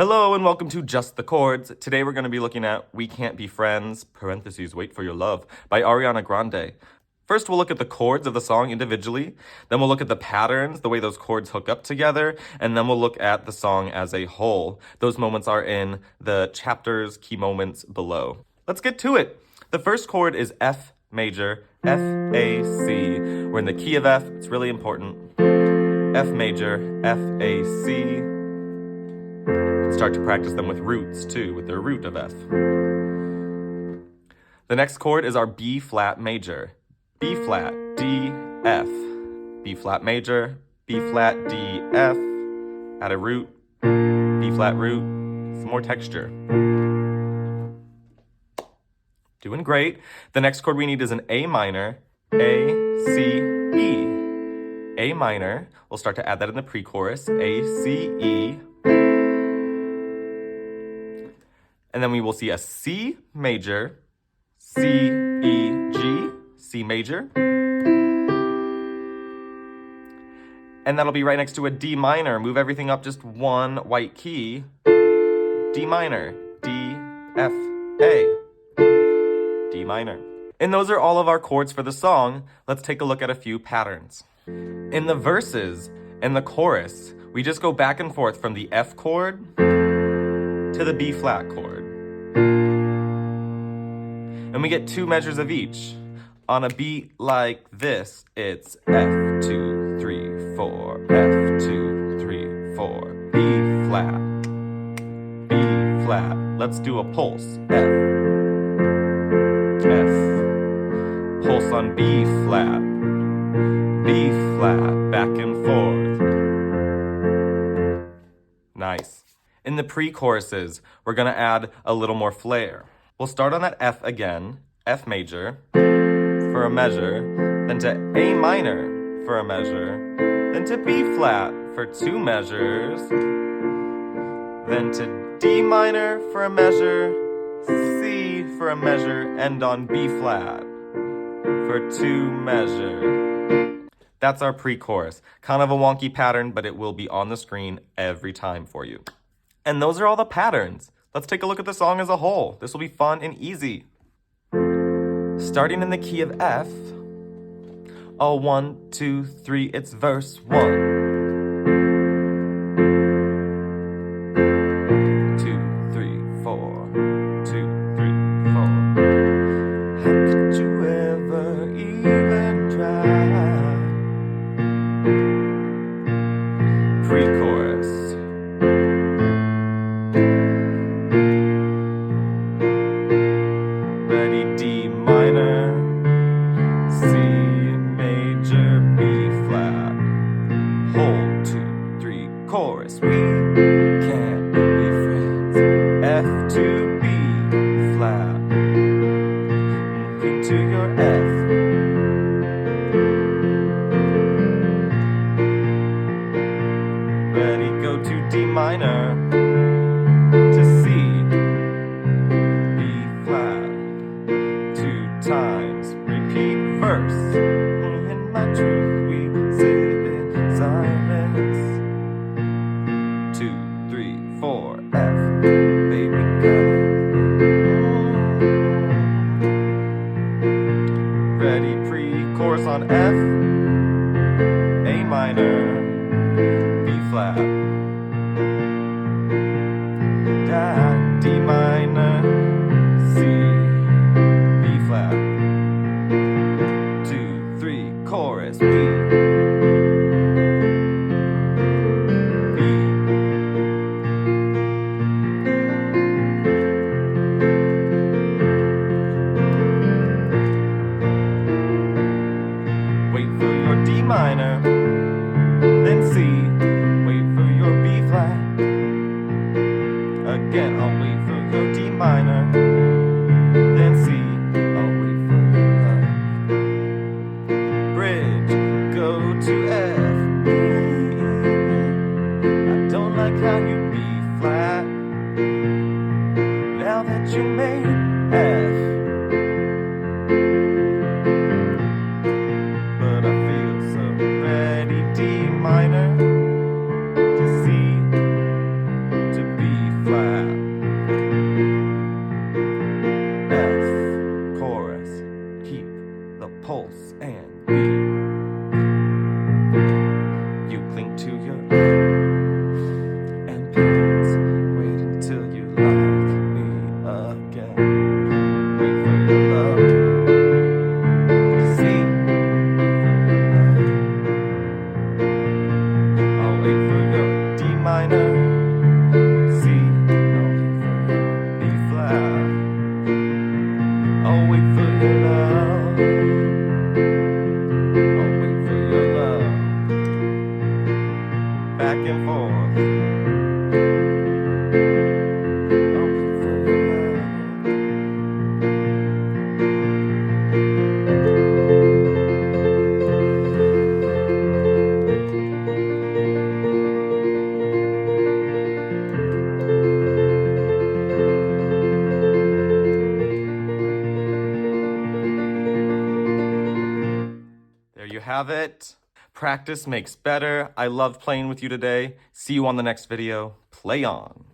Hello and welcome to Just the Chords. Today we're going to be looking at We Can't Be Friends, parentheses, Wait for Your Love, by Ariana Grande. First, we'll look at the chords of the song individually, then we'll look at the patterns, the way those chords hook up together, and then we'll look at the song as a whole. Those moments are in the chapter's key moments below. Let's get to it. The first chord is F major, F, A, C. We're in the key of F, it's really important. F major, F, A, C. Start to practice them with roots too, with their root of F. The next chord is our B flat major. B flat, D, F. B flat major, B flat, D, F. Add a root, B flat root, some more texture. Doing great. The next chord we need is an A minor, A, C, E. A minor, we'll start to add that in the pre-chorus, A, C, E. And then we will see a C major, C, E, G, C major. And that'll be right next to a D minor. Move everything up just one white key. D minor, D, F, A. D minor. And those are all of our chords for the song. Let's take a look at a few patterns. In the verses and the chorus, we just go back and forth from the F chord to the B flat chord. And we get two measures of each. On a beat like this, it's F, 2, 3, 4, F, 2, 3, 4, B flat, B flat. Let's do a pulse, F, F. Pulse on B flat, back and forth. Nice. In the pre-choruses, we're gonna add a little more flair. We'll start on that F again, F major, for a measure, then to A minor for a measure, then to B flat for two measures, then to D minor for a measure, C for a measure, and on B flat for two measures. That's our pre-chorus. Kind of a wonky pattern, but it will be on the screen every time for you. And those are all the patterns. Let's take a look at the song as a whole. This will be fun and easy. Starting in the key of F. Oh, 1, 2, 3, it's verse 1. 2, 3, 4. 2, 3, 4. How could you ever even try? Pre-chorus. Ready, D minor, C major, B flat. Hold, 2, 3, chorus. We can't be friends. F to B flat. Into your F. Ready, go to D minor, to C, B flat. Two times, repeat verse. In my truth we sit in silence. 2, 3, 4, F, baby girl. Ready, pre-chorus on F, A minor, B flat. D minor, C, B flat. 2, 3, chorus, B. B. Wait for your D minor, then C. Wait for back and forth. There you have it. Practice makes better. I love playing with you today. See you on the next video. Play on.